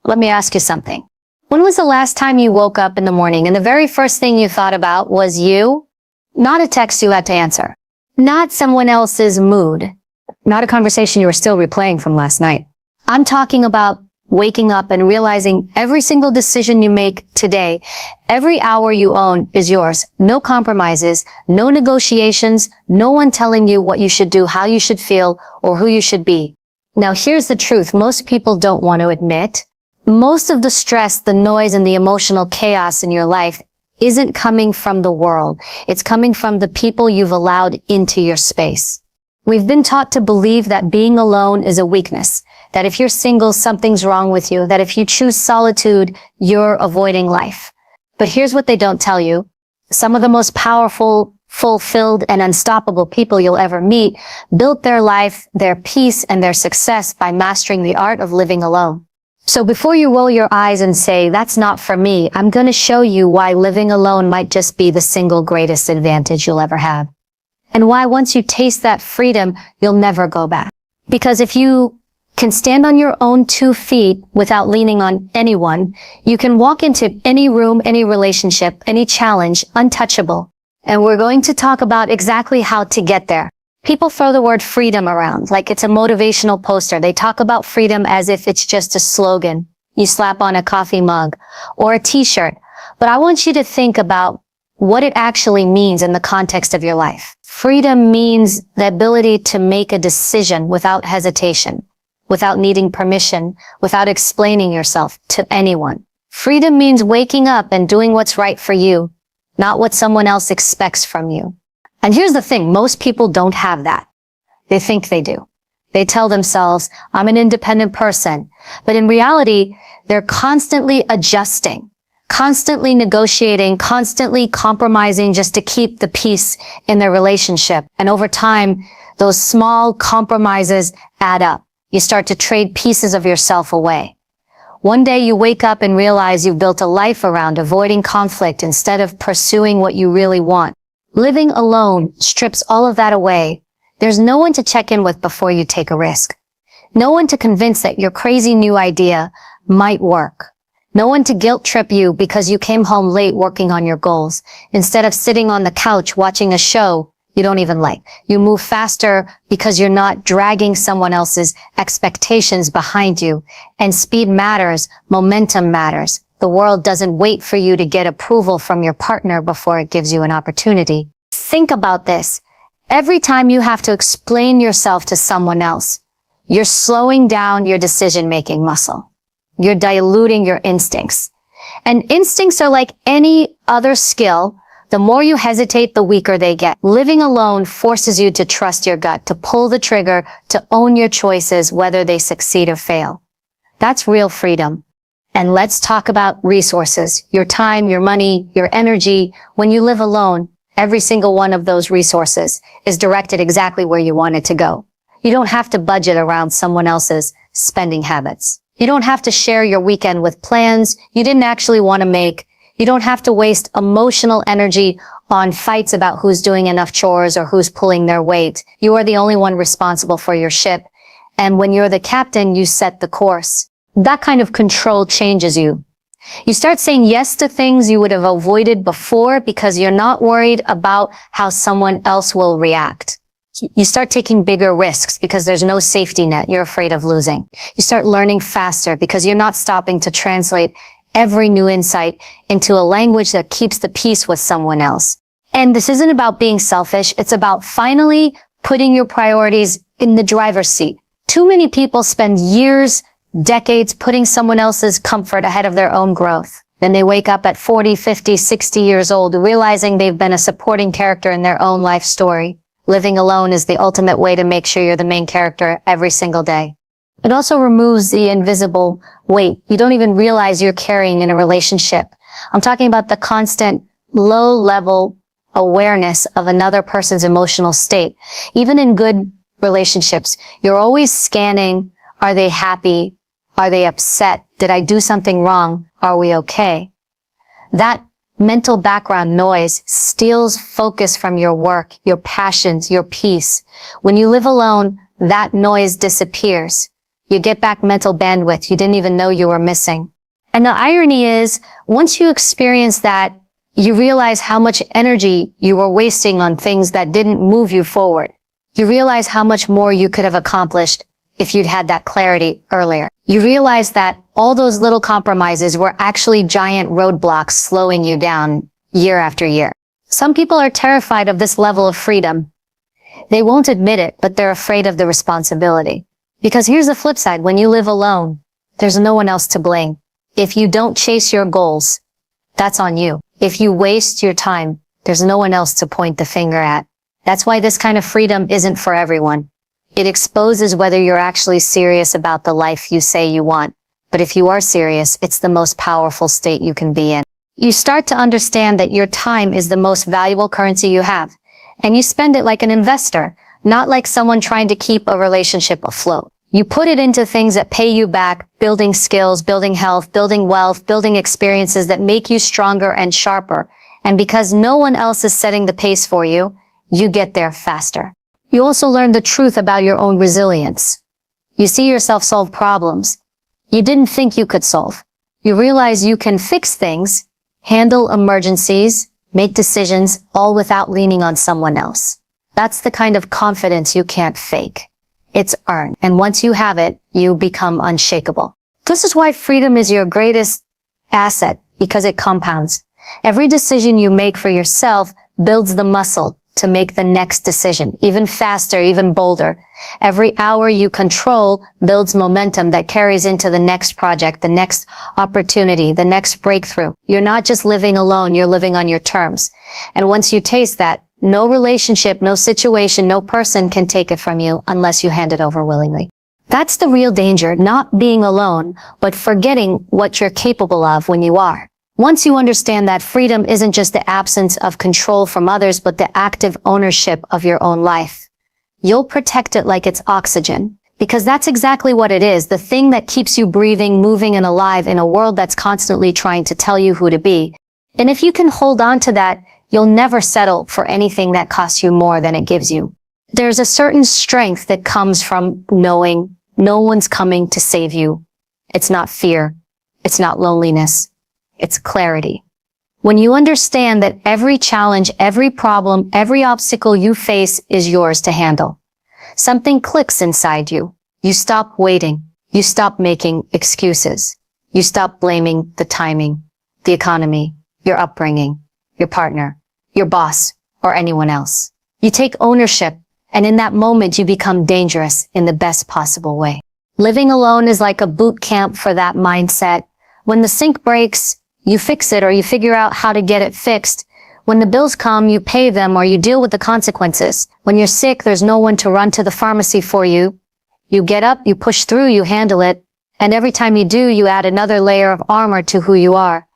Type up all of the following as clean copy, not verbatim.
Let me ask you something. When was the last time you woke up in the morning and the very first thing you thought about was you? Not a text you had to answer. Not someone else's mood. Not a conversation you were still replaying from last night. I'm talking about waking up and realizing every single decision you make today, every hour you own is yours. No compromises, no negotiations, no one telling you what you should do, how you should feel, or who you should be. Now here's the truth most people don't want to admit. Most of the stress, the noise, and the emotional chaos in your life isn't coming from the world. It's coming from the people you've allowed into your space. We've been taught to believe that being alone is a weakness, that if you're single, something's wrong with you, that if you choose solitude, you're avoiding life. But here's what they don't tell you. Some of the most powerful, fulfilled, and unstoppable people you'll ever meet built their life, their peace, and their success by mastering the art of living alone. So before you roll your eyes and say, that's not for me, I'm going to show you why living alone might just be the single greatest advantage you'll ever have. And why once you taste that freedom, you'll never go back. Because if you can stand on your own 2 feet without leaning on anyone, you can walk into any room, any relationship, any challenge, untouchable. And we're going to talk about exactly how to get there. People throw the word freedom around like it's a motivational poster. They talk about freedom as if it's just a slogan you slap on a coffee mug or a t-shirt. But I want you to think about what it actually means in the context of your life. Freedom means the ability to make a decision without hesitation, without needing permission, without explaining yourself to anyone. Freedom means waking up and doing what's right for you, not what someone else expects from you. And here's the thing, most people don't have that. They think they do. They tell themselves, I'm an independent person. But in reality, they're constantly adjusting, constantly negotiating, constantly compromising just to keep the peace in their relationship. And over time, those small compromises add up. You start to trade pieces of yourself away. One day you wake up and realize you've built a life around avoiding conflict instead of pursuing what you really want. Living alone strips all of that away. There's no one to check in with before you take a risk. No one to convince that your crazy new idea might work. No one to guilt trip you because you came home late working on your goals. Instead of sitting on the couch watching a show you don't even like. You move faster because you're not dragging someone else's expectations behind you. And speed matters. Momentum matters. The world doesn't wait for you to get approval from your partner before it gives you an opportunity. Think about this. Every time you have to explain yourself to someone else, you're slowing down your decision-making muscle. You're diluting your instincts. And instincts are like any other skill. The more you hesitate, the weaker they get. Living alone forces you to trust your gut, to pull the trigger, to own your choices, whether they succeed or fail. That's real freedom. And let's talk about resources, your time, your money, your energy. When you live alone, every single one of those resources is directed exactly where you want it to go. You don't have to budget around someone else's spending habits. You don't have to share your weekend with plans you didn't actually want to make. You don't have to waste emotional energy on fights about who's doing enough chores or who's pulling their weight. You are the only one responsible for your ship. And when you're the captain, you set the course. That kind of control changes you. You start saying yes to things you would have avoided before because you're not worried about how someone else will react. You start taking bigger risks because there's no safety net you're afraid of losing. You start learning faster because you're not stopping to translate every new insight into a language that keeps the peace with someone else. And this isn't about being selfish. It's about finally putting your priorities in the driver's seat. Too many people spend years, decades putting someone else's comfort ahead of their own growth. Then they wake up at 40, 50, 60 years old, realizing they've been a supporting character in their own life story. Living alone is the ultimate way to make sure you're the main character every single day. It also removes the invisible weight you don't even realize you're carrying in a relationship. I'm talking about the constant low-level awareness of another person's emotional state. Even in good relationships, you're always scanning, are they happy? Are they upset? Did I do something wrong? Are we okay? That mental background noise steals focus from your work, your passions, your peace. When you live alone, that noise disappears. You get back mental bandwidth you didn't even know you were missing. And the irony is, once you experience that, you realize how much energy you were wasting on things that didn't move you forward. You realize how much more you could have accomplished if you'd had that clarity earlier. You realize that all those little compromises were actually giant roadblocks slowing you down year after year. Some people are terrified of this level of freedom. They won't admit it, but they're afraid of the responsibility. Because here's the flip side. When you live alone, there's no one else to blame. If you don't chase your goals, that's on you. If you waste your time, there's no one else to point the finger at. That's why this kind of freedom isn't for everyone. It exposes whether you're actually serious about the life you say you want. But if you are serious, it's the most powerful state you can be in. You start to understand that your time is the most valuable currency you have. And you spend it like an investor, not like someone trying to keep a relationship afloat. You put it into things that pay you back, building skills, building health, building wealth, building experiences that make you stronger and sharper. And because no one else is setting the pace for you, you get there faster. You also learn the truth about your own resilience. You see yourself solve problems you didn't think you could solve. You realize you can fix things, handle emergencies, make decisions, all without leaning on someone else. That's the kind of confidence you can't fake. It's earned. And once you have it, you become unshakable. This is why freedom is your greatest asset, because it compounds. Every decision you make for yourself builds the muscle to make the next decision, even faster, even bolder. Every hour you control builds momentum that carries into the next project, the next opportunity, the next breakthrough. You're not just living alone, you're living on your terms. And once you taste that, no relationship, no situation, no person can take it from you unless you hand it over willingly. That's the real danger, not being alone, but forgetting what you're capable of when you are. Once you understand that freedom isn't just the absence of control from others, but the active ownership of your own life, you'll protect it like it's oxygen. Because that's exactly what it is, the thing that keeps you breathing, moving, and alive in a world that's constantly trying to tell you who to be. And if you can hold on to that, you'll never settle for anything that costs you more than it gives you. There's a certain strength that comes from knowing no one's coming to save you. It's not fear. It's not loneliness. It's clarity. When you understand that every challenge, every problem, every obstacle you face is yours to handle, something clicks inside you. You stop waiting. You stop making excuses. You stop blaming the timing, the economy, your upbringing, your partner, your boss, or anyone else. You take ownership, and in that moment you become dangerous in the best possible way. Living alone is like a boot camp for that mindset. When the sink breaks, you fix it or you figure out how to get it fixed. When the bills come, you pay them or you deal with the consequences. When you're sick, there's no one to run to the pharmacy for you. You get up, you push through, you handle it. And every time you do, you add another layer of armor to who you are.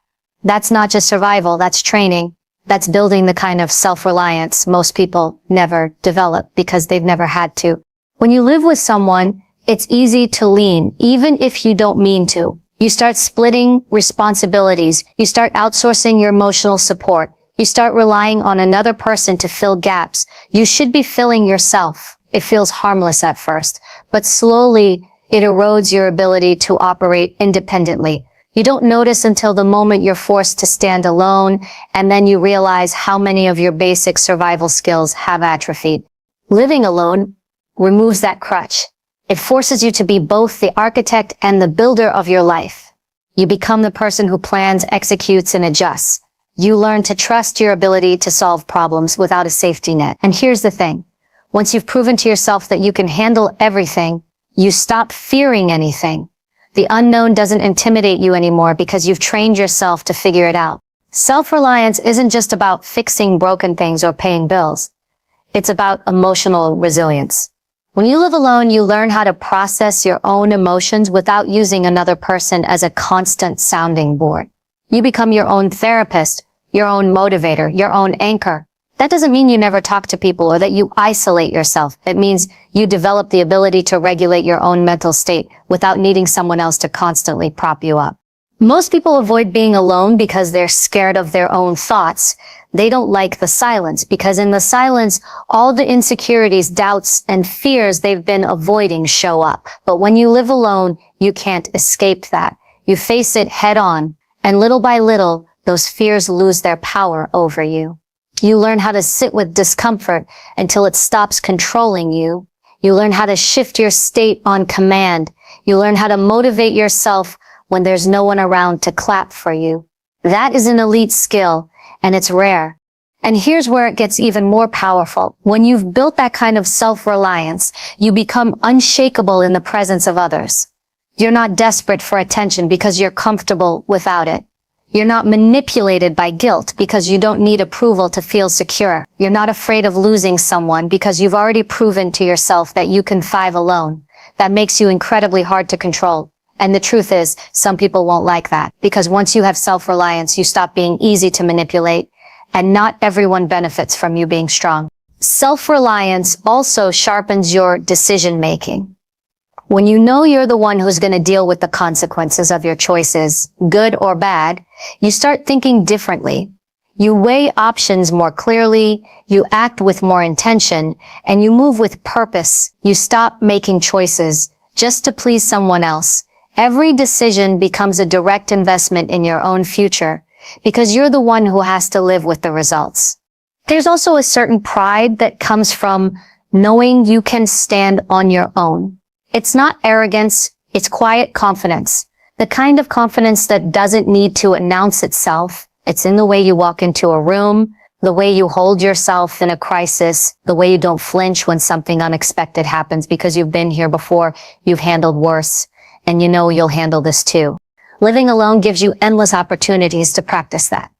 That's not just survival, that's training. That's building the kind of self-reliance most people never develop because they've never had to. When you live with someone, it's easy to lean, even if you don't mean to. You start splitting responsibilities. You start outsourcing your emotional support. You start relying on another person to fill gaps. You should be filling yourself. It feels harmless at first, but slowly it erodes your ability to operate independently. You don't notice until the moment you're forced to stand alone, and then you realize how many of your basic survival skills have atrophied. Living alone removes that crutch. It forces you to be both the architect and the builder of your life. You become the person who plans, executes, and adjusts. You learn to trust your ability to solve problems without a safety net. And here's the thing. Once you've proven to yourself that you can handle everything, you stop fearing anything. The unknown doesn't intimidate you anymore because you've trained yourself to figure it out. Self-reliance isn't just about fixing broken things or paying bills. It's about emotional resilience. When you live alone, you learn how to process your own emotions without using another person as a constant sounding board. You become your own therapist, your own motivator, your own anchor. That doesn't mean you never talk to people or that you isolate yourself. It means you develop the ability to regulate your own mental state without needing someone else to constantly prop you up. Most people avoid being alone because they're scared of their own thoughts. They don't like the silence because in the silence, all the insecurities, doubts, and fears they've been avoiding show up. But when you live alone, you can't escape that. You face it head on, and little by little, those fears lose their power over you. You learn how to sit with discomfort until it stops controlling you. You learn how to shift your state on command. You learn how to motivate yourself when there's no one around to clap for you. That is an elite skill, and it's rare. And here's where it gets even more powerful. When you've built that kind of self-reliance, you become unshakable in the presence of others. You're not desperate for attention because you're comfortable without it. You're not manipulated by guilt because you don't need approval to feel secure. You're not afraid of losing someone because you've already proven to yourself that you can thrive alone. That makes you incredibly hard to control. And the truth is, some people won't like that because once you have self-reliance, you stop being easy to manipulate, and not everyone benefits from you being strong. Self-reliance also sharpens your decision-making. When you know you're the one who's going to deal with the consequences of your choices, good or bad, you start thinking differently. You weigh options more clearly, you act with more intention, and you move with purpose. You stop making choices just to please someone else. Every decision becomes a direct investment in your own future because you're the one who has to live with the results. There's also a certain pride that comes from knowing you can stand on your own. It's not arrogance, it's quiet confidence. The kind of confidence that doesn't need to announce itself. It's in the way you walk into a room, the way you hold yourself in a crisis, the way you don't flinch when something unexpected happens because you've been here before, you've handled worse. And you know you'll handle this too. Living alone gives you endless opportunities to practice that.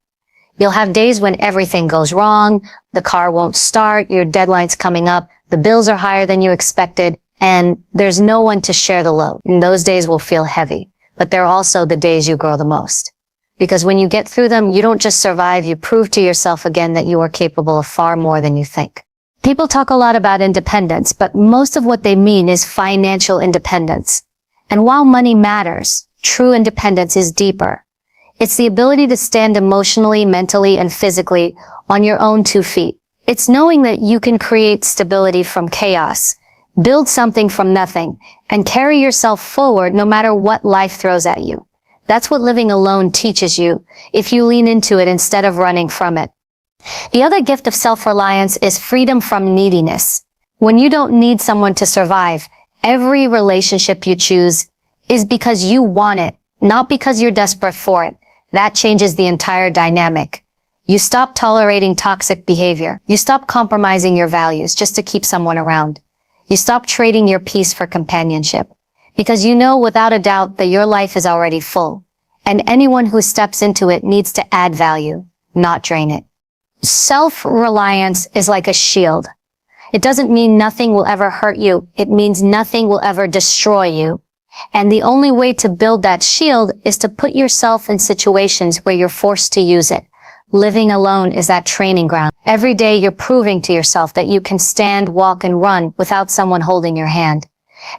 You'll have days when everything goes wrong, the car won't start, your deadline's coming up, the bills are higher than you expected, and there's no one to share the load. And those days will feel heavy, but they're also the days you grow the most. Because when you get through them, you don't just survive, you prove to yourself again that you are capable of far more than you think. People talk a lot about independence, but most of what they mean is financial independence. And while money matters, true independence is deeper. It's the ability to stand emotionally, mentally, and physically on your own 2 feet. It's knowing that you can create stability from chaos, build something from nothing, and carry yourself forward no matter what life throws at you. That's what living alone teaches you if you lean into it instead of running from it. The other gift of self-reliance is freedom from neediness. When you don't need someone to survive, every relationship you choose is because you want it, not because you're desperate for it. That changes the entire dynamic. You stop tolerating toxic behavior. You stop compromising your values just to keep someone around. You stop trading your peace for companionship because you know without a doubt that your life is already full, and anyone who steps into it needs to add value, not drain it. Self-reliance is like a shield. It doesn't mean nothing will ever hurt you. It means nothing will ever destroy you. And the only way to build that shield is to put yourself in situations where you're forced to use it. Living alone is that training ground. Every day you're proving to yourself that you can stand, walk, and run without someone holding your hand.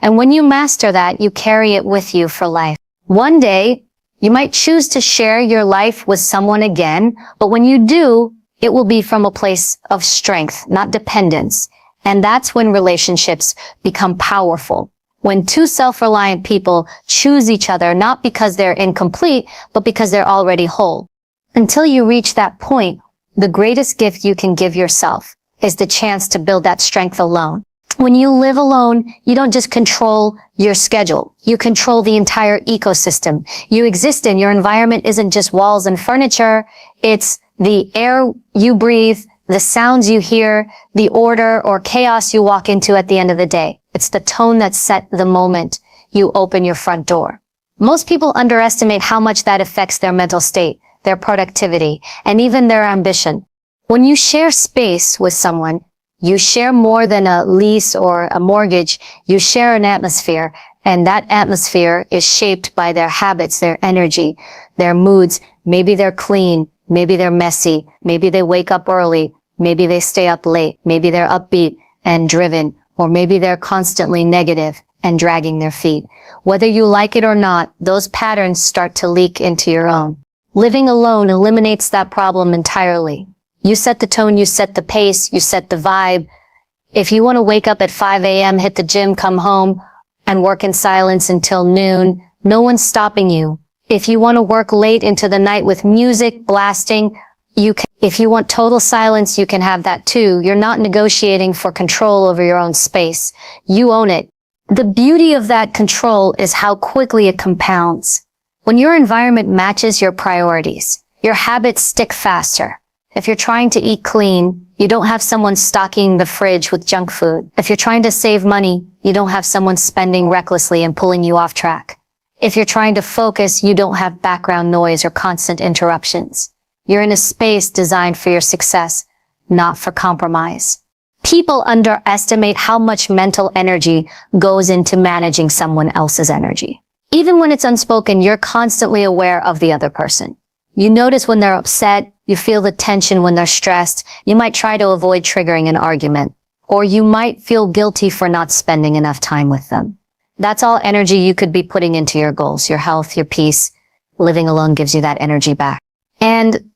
And when you master that, you carry it with you for life. One day, you might choose to share your life with someone again, but when you do, it will be from a place of strength, not dependence. And that's when relationships become powerful. When two self-reliant people choose each other, not because they're incomplete, but because they're already whole. Until you reach that point, the greatest gift you can give yourself is the chance to build that strength alone. When you live alone, you don't just control your schedule. You control the entire ecosystem you exist in. Your environment isn't just walls and furniture. It's the air you breathe, the sounds you hear, the order or chaos you walk into at the end of the day. It's the tone that's set the moment you open your front door. Most people underestimate how much that affects their mental state, their productivity, and even their ambition. When you share space with someone, you share more than a lease or a mortgage. You share an atmosphere, and that atmosphere is shaped by their habits, their energy, their moods. Maybe they're clean, maybe they're messy, maybe they wake up early, maybe they stay up late, maybe they're upbeat and driven, or maybe they're constantly negative. and dragging their feet. Whether you like it or not, those patterns start to leak into your own. Living alone eliminates that problem entirely. You set the tone, you set the pace, you set the vibe. If you want to wake up at 5 a.m., hit the gym, come home, and work in silence until noon, no one's stopping you. If you want to work late into the night with music blasting, you can. If you want total silence, you can have that too. You're not negotiating for control over your own space. You own it. The beauty of that control is how quickly it compounds. When your environment matches your priorities, your habits stick faster. If you're trying to eat clean, you don't have someone stocking the fridge with junk food. If you're trying to save money, you don't have someone spending recklessly and pulling you off track. If you're trying to focus, you don't have background noise or constant interruptions. You're in a space designed for your success, not for compromise. People underestimate how much mental energy goes into managing someone else's energy. Even when it's unspoken, you're constantly aware of the other person. You notice when they're upset, you feel the tension when they're stressed, you might try to avoid triggering an argument, or you might feel guilty for not spending enough time with them. That's all energy you could be putting into your goals, your health, your peace. Living alone gives you that energy back. And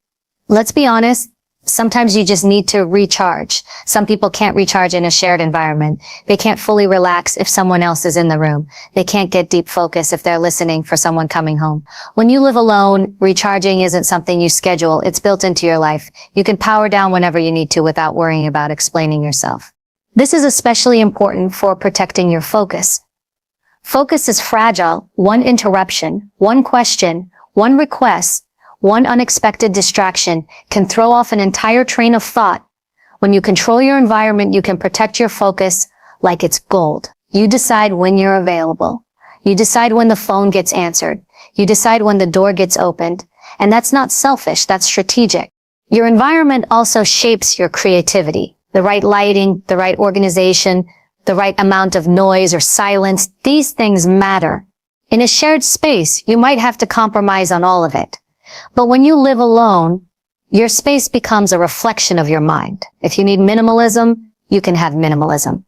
let's be honest, sometimes you just need to recharge. Some people can't recharge in a shared environment. They can't fully relax if someone else is in the room. They can't get deep focus if they're listening for someone coming home. When you live alone, recharging isn't something you schedule. It's built into your life. You can power down whenever you need to without worrying about explaining yourself. This is especially important for protecting your focus. Focus is fragile. One interruption, one question, one request, one unexpected distraction can throw off an entire train of thought. When you control your environment, you can protect your focus like it's gold. You decide when you're available. You decide when the phone gets answered. You decide when the door gets opened. And that's not selfish, that's strategic. Your environment also shapes your creativity. The right lighting, the right organization, the right amount of noise or silence, these things matter. In a shared space, you might have to compromise on all of it. But when you live alone, your space becomes a reflection of your mind. If you need minimalism, you can have minimalism.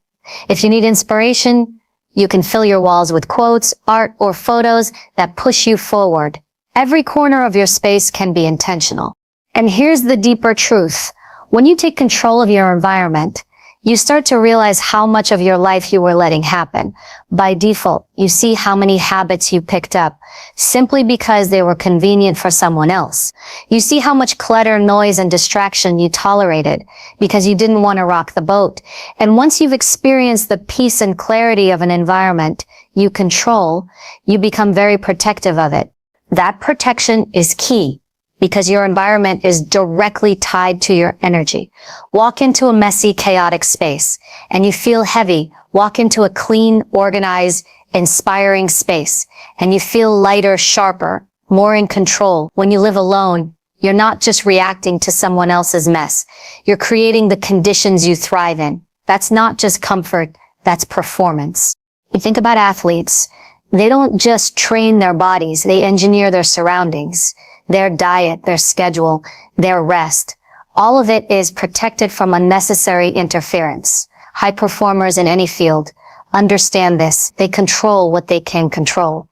If you need inspiration, you can fill your walls with quotes, art, or photos that push you forward. Every corner of your space can be intentional. And here's the deeper truth. When you take control of your environment, you start to realize how much of your life you were letting happen. By default, you see how many habits you picked up simply because they were convenient for someone else. You see how much clutter, noise, and distraction you tolerated because you didn't want to rock the boat. And once you've experienced the peace and clarity of an environment you control, you become very protective of it. That protection is key, because your environment is directly tied to your energy. Walk into a messy, chaotic space and you feel heavy. Walk into a clean, organized, inspiring space and you feel lighter, sharper, more in control. When you live alone, you're not just reacting to someone else's mess. You're creating the conditions you thrive in. That's not just comfort, that's performance. You think about athletes. They don't just train their bodies, they engineer their surroundings. Their diet, their schedule, their rest. All of it is protected from unnecessary interference. High performers in any field understand this. They control what they can control,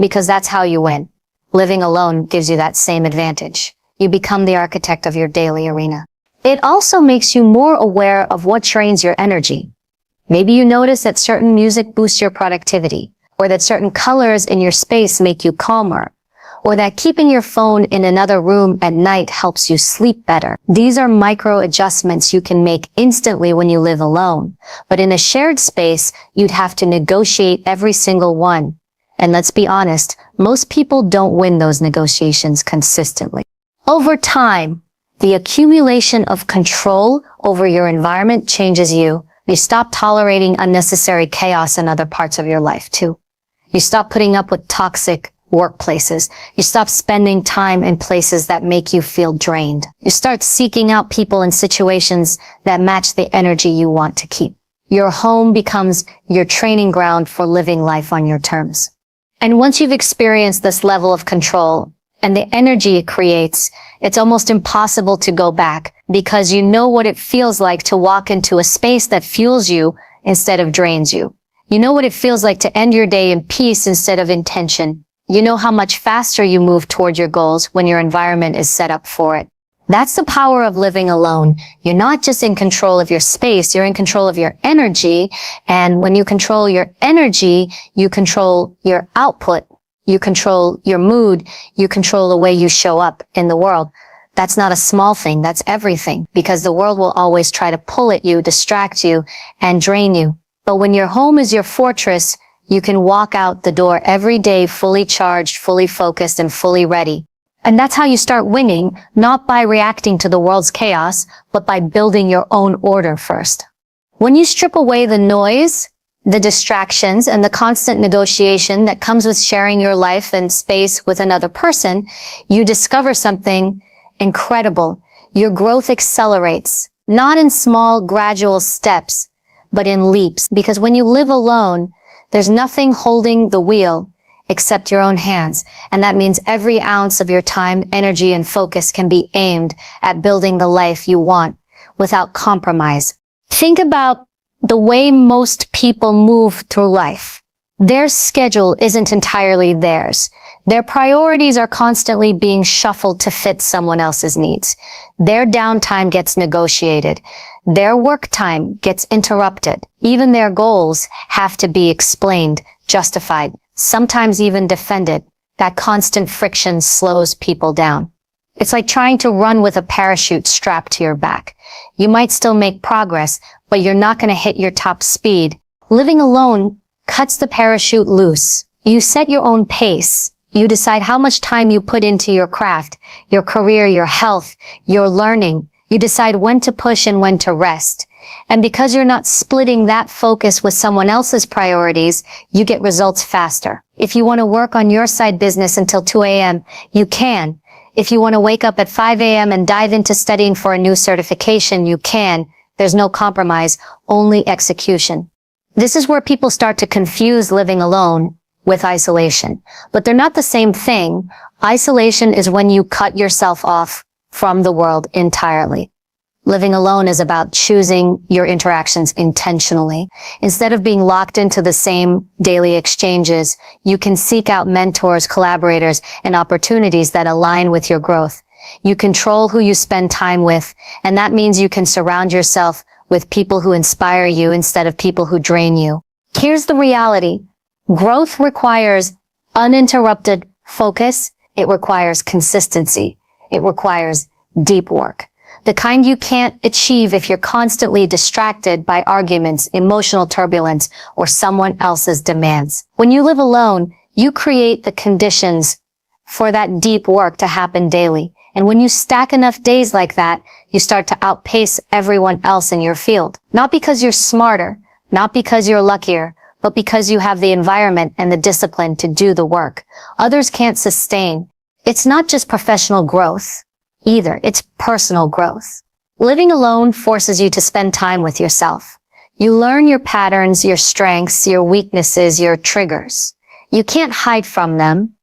because that's how you win. Living alone gives you that same advantage. You become the architect of your daily arena. It also makes you more aware of what drains your energy. Maybe you notice that certain music boosts your productivity, or that certain colors in your space make you calmer, or that keeping your phone in another room at night helps you sleep better. These are micro adjustments you can make instantly when you live alone. But in a shared space, you'd have to negotiate every single one. And let's be honest, most people don't win those negotiations consistently. Over time, the accumulation of control over your environment changes you. You stop tolerating unnecessary chaos in other parts of your life too. You stop putting up with toxic workplaces. You stop spending time in places that make you feel drained. You start seeking out people and situations that match the energy you want to keep. Your home becomes your training ground for living life on your terms. And once you've experienced this level of control and the energy it creates, it's almost impossible to go back, because you know what it feels like to walk into a space that fuels you instead of drains you. You know what it feels like to end your day in peace instead of in tension. You know how much faster you move toward your goals when your environment is set up for it. That's the power of living alone. You're not just in control of your space, you're in control of your energy. And when you control your energy, you control your output, you control your mood, you control the way you show up in the world. That's not a small thing, that's everything, because the world will always try to pull at you, distract you, and drain you. But when your home is your fortress, you can walk out the door every day fully charged, fully focused, and fully ready. And that's how you start winning, not by reacting to the world's chaos, but by building your own order first. When you strip away the noise, the distractions, and the constant negotiation that comes with sharing your life and space with another person, you discover something incredible. Your growth accelerates, not in small, gradual steps, but in leaps. Because when you live alone, there's nothing holding the wheel except your own hands. And that means every ounce of your time, energy, and focus can be aimed at building the life you want without compromise. Think about the way most people move through life. Their schedule isn't entirely theirs. Their priorities are constantly being shuffled to fit someone else's needs. Their downtime gets negotiated. Their work time gets interrupted. Even their goals have to be explained, justified, sometimes even defended. That constant friction slows people down. It's like trying to run with a parachute strapped to your back. You might still make progress, but you're not going to hit your top speed. Living alone cuts the parachute loose. You set your own pace. You decide how much time you put into your craft, your career, your health, your learning. You decide when to push and when to rest. And because you're not splitting that focus with someone else's priorities, you get results faster. If you want to work on your side business until 2 a.m., you can. If you want to wake up at 5 a.m. and dive into studying for a new certification, you can. There's no compromise, only execution. This is where people start to confuse living alone with isolation. But they're not the same thing. Isolation is when you cut yourself off from the world entirely. Living alone is about choosing your interactions intentionally. Instead of being locked into the same daily exchanges, you can seek out mentors, collaborators, and opportunities that align with your growth. You control who you spend time with, and that means you can surround yourself with people who inspire you instead of people who drain you. Here's the reality. Growth requires uninterrupted focus. It requires consistency. It requires deep work. The kind you can't achieve if you're constantly distracted by arguments, emotional turbulence, or someone else's demands. When you live alone, you create the conditions for that deep work to happen daily. And when you stack enough days like that, you start to outpace everyone else in your field. Not because you're smarter, not because you're luckier, but because you have the environment and the discipline to do the work. Others can't sustain. It's not just professional growth either. It's personal growth. Living alone forces you to spend time with yourself. You learn your patterns, your strengths, your weaknesses, your triggers. You can't hide from them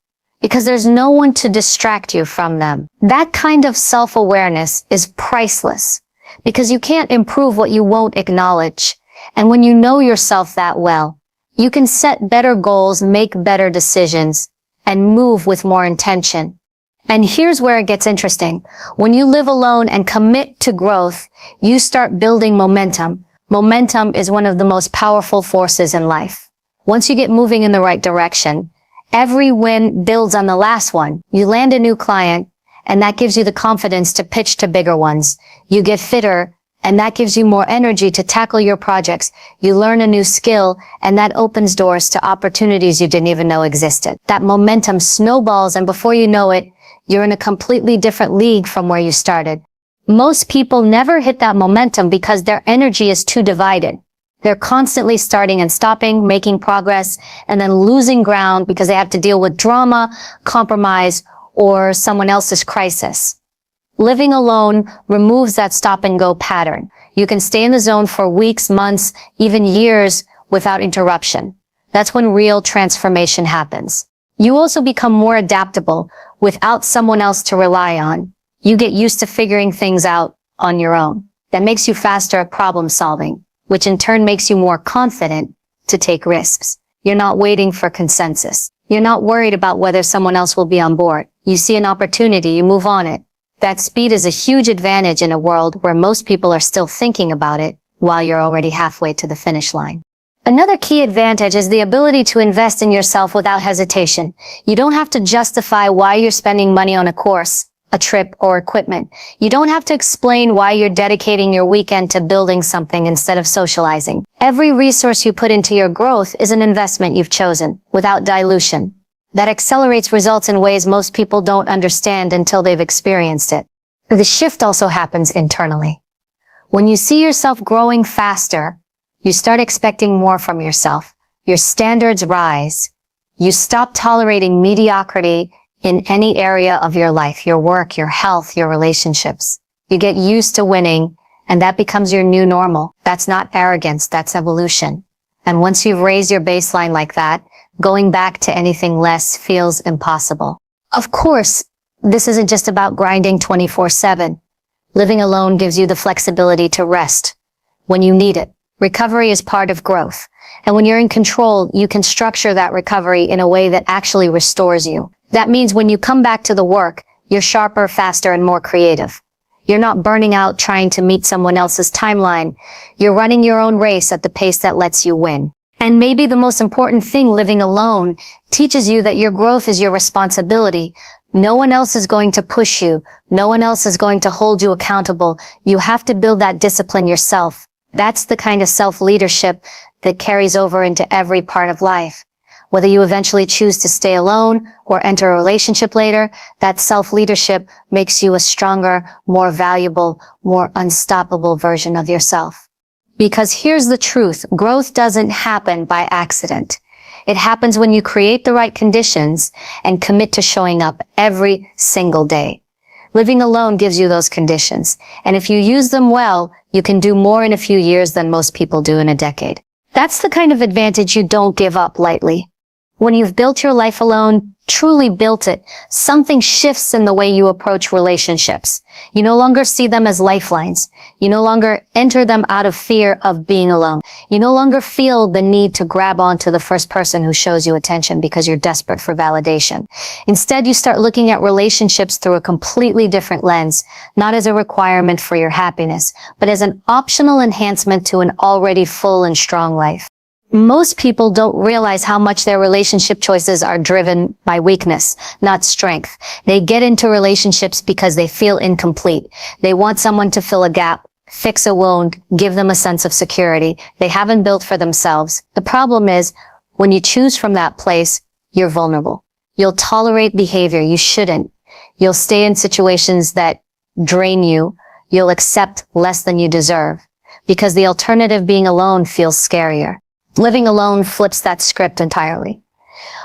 because there's no one to distract you from them. That kind of self-awareness is priceless because you can't improve what you won't acknowledge. And when you know yourself that well, you can set better goals, make better decisions, and move with more intention. And here's where it gets interesting. When you live alone and commit to growth, you start building momentum. Momentum is one of the most powerful forces in life. Once you get moving in the right direction, every win builds on the last one. You land a new client, and that gives you the confidence to pitch to bigger ones. You get fitter, and that gives you more energy to tackle your projects. You learn a new skill, and that opens doors to opportunities you didn't even know existed. That momentum snowballs, and before you know it, you're in a completely different league from where you started. Most people never hit that momentum because their energy is too divided. They're constantly starting and stopping, making progress, and then losing ground because they have to deal with drama, compromise, or someone else's crisis. Living alone removes that stop and go pattern. You can stay in the zone for weeks, months, even years without interruption. That's when real transformation happens. You also become more adaptable without someone else to rely on. You get used to figuring things out on your own. That makes you faster at problem solving, which in turn makes you more confident to take risks. You're not waiting for consensus. You're not worried about whether someone else will be on board. You see an opportunity, you move on it. That speed is a huge advantage in a world where most people are still thinking about it while you're already halfway to the finish line. Another key advantage is the ability to invest in yourself without hesitation. You don't have to justify why you're spending money on a course, a trip, or equipment. You don't have to explain why you're dedicating your weekend to building something instead of socializing. Every resource you put into your growth is an investment you've chosen, without dilution. That accelerates results in ways most people don't understand until they've experienced it. The shift also happens internally. When you see yourself growing faster, you start expecting more from yourself. Your standards rise. You stop tolerating mediocrity in any area of your life, your work, your health, your relationships. You get used to winning, and that becomes your new normal. That's not arrogance, that's evolution. And once you've raised your baseline like that, going back to anything less feels impossible. Of course, this isn't just about grinding 24/7. Living alone gives you the flexibility to rest when you need it. Recovery is part of growth. And when you're in control, you can structure that recovery in a way that actually restores you. That means when you come back to the work, you're sharper, faster, and more creative. You're not burning out trying to meet someone else's timeline. You're running your own race at the pace that lets you win. And maybe the most important thing, living alone teaches you that your growth is your responsibility. No one else is going to push you. No one else is going to hold you accountable. You have to build that discipline yourself. That's the kind of self-leadership that carries over into every part of life. Whether you eventually choose to stay alone or enter a relationship later, that self-leadership makes you a stronger, more valuable, more unstoppable version of yourself. Because here's the truth, growth doesn't happen by accident. It happens when you create the right conditions and commit to showing up every single day. Living alone gives you those conditions, and if you use them well, you can do more in a few years than most people do in a decade. That's the kind of advantage you don't give up lightly. When you've built your life alone, truly built it, something shifts in the way you approach relationships. You no longer see them as lifelines. You no longer enter them out of fear of being alone. You no longer feel the need to grab onto the first person who shows you attention because you're desperate for validation. Instead, you start looking at relationships through a completely different lens, not as a requirement for your happiness, but as an optional enhancement to an already full and strong life. Most people don't realize how much their relationship choices are driven by weakness, not strength. They get into relationships because they feel incomplete. They want someone to fill a gap, fix a wound, give them a sense of security they haven't built for themselves. The problem is, when you choose from that place, you're vulnerable. You'll tolerate behavior you shouldn't. You'll stay in situations that drain you. You'll accept less than you deserve. Because the alternative, being alone, feels scarier. Living alone flips that script entirely.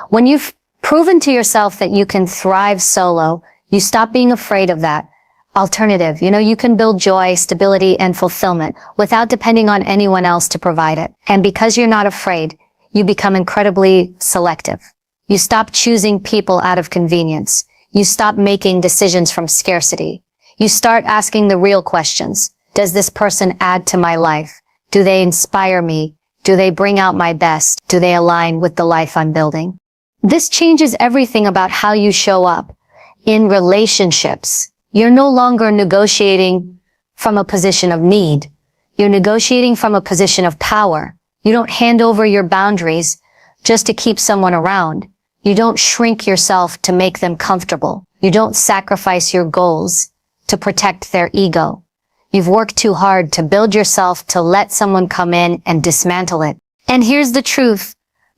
When you've proven to yourself that you can thrive solo, you stop being afraid of that alternative. You can build joy, stability, and fulfillment without depending on anyone else to provide it. And because you're not afraid, you become incredibly selective. You stop choosing people out of convenience. You stop making decisions from scarcity. You start asking the real questions. Does this person add to my life? Do they inspire me? Do they bring out my best? Do they align with the life I'm building? This changes everything about how you show up. In relationships, you're no longer negotiating from a position of need. You're negotiating from a position of power. You don't hand over your boundaries just to keep someone around. You don't shrink yourself to make them comfortable. You don't sacrifice your goals to protect their ego. You've worked too hard to build yourself to let someone come in and dismantle it. And here's the truth.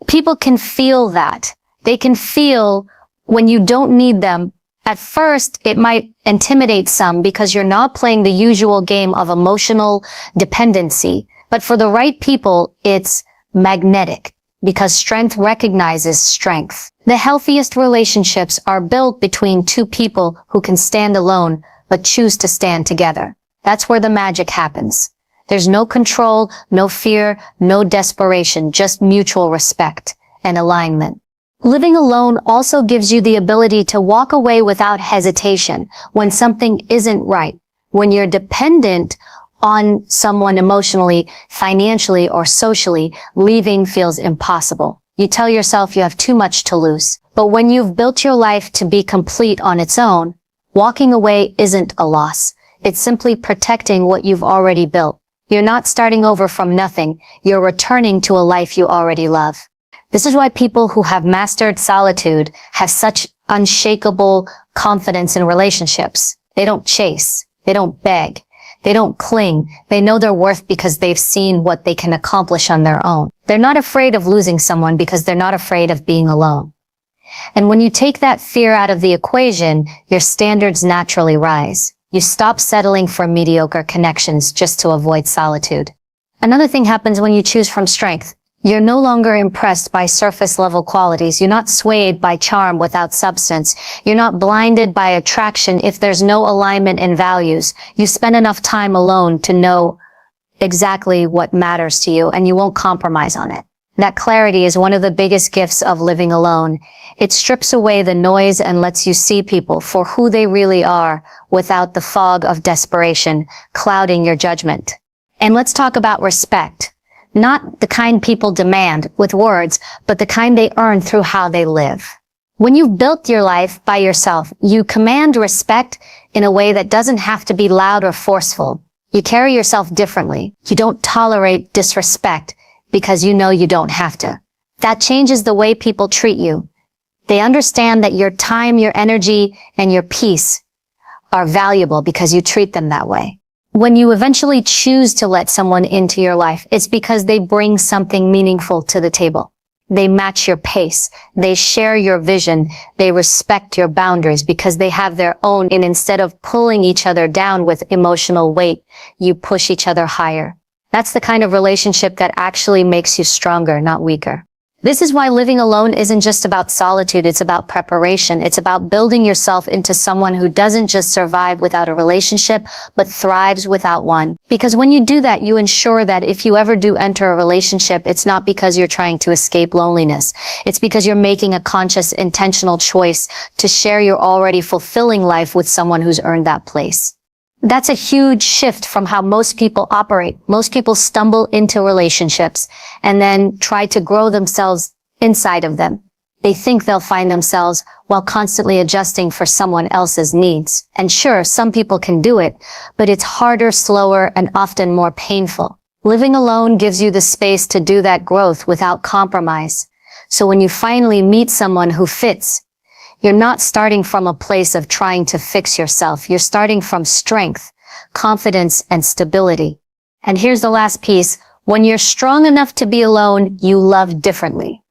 People can feel that. They can feel when you don't need them. At first, it might intimidate some because you're not playing the usual game of emotional dependency. But for the right people, it's magnetic because strength recognizes strength. The healthiest relationships are built between two people who can stand alone but choose to stand together. That's where the magic happens. There's no control, no fear, no desperation, just mutual respect and alignment. Living alone also gives you the ability to walk away without hesitation when something isn't right. When you're dependent on someone emotionally, financially, or socially, leaving feels impossible. You tell yourself you have too much to lose. But when you've built your life to be complete on its own, walking away isn't a loss. It's simply protecting what you've already built. You're not starting over from nothing. You're returning to a life you already love. This is why people who have mastered solitude have such unshakable confidence in relationships. They don't chase. They don't beg. They don't cling. They know their worth because they've seen what they can accomplish on their own. They're not afraid of losing someone because they're not afraid of being alone. And when you take that fear out of the equation, your standards naturally rise. You stop settling for mediocre connections just to avoid solitude. Another thing happens when you choose from strength. You're no longer impressed by surface level qualities. You're not swayed by charm without substance. You're not blinded by attraction if there's no alignment in values. You spend enough time alone to know exactly what matters to you, and you won't compromise on it. That clarity is one of the biggest gifts of living alone. It strips away the noise and lets you see people for who they really are without the fog of desperation clouding your judgment. And let's talk about respect. Not the kind people demand with words, but the kind they earn through how they live. When you've built your life by yourself, you command respect in a way that doesn't have to be loud or forceful. You carry yourself differently. You don't tolerate disrespect because you know you don't have to. That changes the way people treat you. They understand that your time, your energy, and your peace are valuable because you treat them that way. When you eventually choose to let someone into your life, it's because they bring something meaningful to the table. They match your pace. They share your vision. They respect your boundaries because they have their own. And instead of pulling each other down with emotional weight, you push each other higher. That's the kind of relationship that actually makes you stronger, not weaker. This is why living alone isn't just about solitude, it's about preparation. It's about building yourself into someone who doesn't just survive without a relationship, but thrives without one. Because when you do that, you ensure that if you ever do enter a relationship, it's not because you're trying to escape loneliness. It's because you're making a conscious, intentional choice to share your already fulfilling life with someone who's earned that place. That's a huge shift from how most people operate. Most people stumble into relationships and then try to grow themselves inside of them. They think they'll find themselves while constantly adjusting for someone else's needs. And sure, some people can do it, but it's harder, slower, and often more painful. Living alone gives you the space to do that growth without compromise. So when you finally meet someone who fits, you're not starting from a place of trying to fix yourself. You're starting from strength, confidence, and stability. And here's the last piece. When you're strong enough to be alone, you love differently.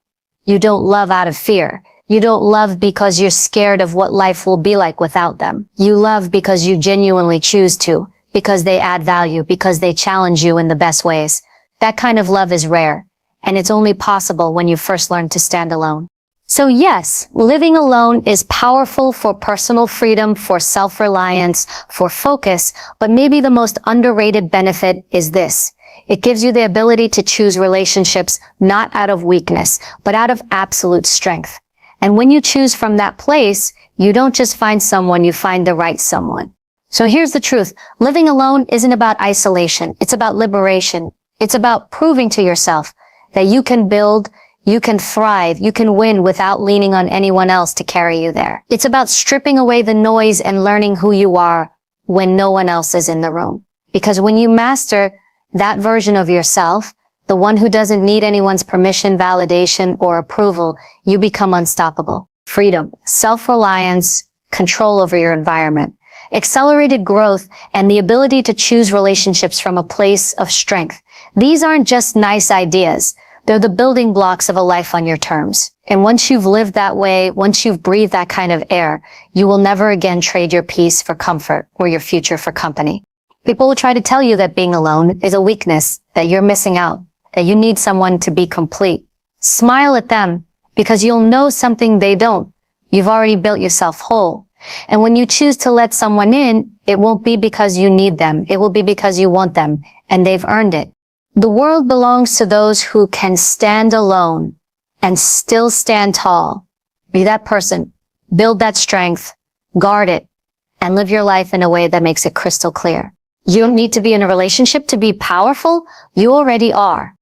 You don't love out of fear. You don't love because you're scared of what life will be like without them. You love because you genuinely choose to, because they add value, because they challenge you in the best ways. That kind of love is rare, and it's only possible when you first learn to stand alone. So yes, living alone is powerful for personal freedom, for self-reliance, for focus, but maybe the most underrated benefit is this. It gives you the ability to choose relationships not out of weakness, but out of absolute strength. And when you choose from that place, you don't just find someone, you find the right someone. So here's the truth. Living alone isn't about isolation. It's about liberation. It's about proving to yourself that you can build, you can thrive, you can win without leaning on anyone else to carry you there. It's about stripping away the noise and learning who you are when no one else is in the room. Because when you master that version of yourself, the one who doesn't need anyone's permission, validation, or approval, you become unstoppable. Freedom, self-reliance, control over your environment, accelerated growth, and the ability to choose relationships from a place of strength. These aren't just nice ideas. They're the building blocks of a life on your terms. And once you've lived that way, once you've breathed that kind of air, you will never again trade your peace for comfort or your future for company. People will try to tell you that being alone is a weakness, that you're missing out, that you need someone to be complete. Smile at them because you'll know something they don't. You've already built yourself whole. And when you choose to let someone in, it won't be because you need them. It will be because you want them and they've earned it. The world belongs to those who can stand alone and still stand tall. Be that person, build that strength, guard it, and live your life in a way that makes it crystal clear. You don't need to be in a relationship to be powerful. You already are.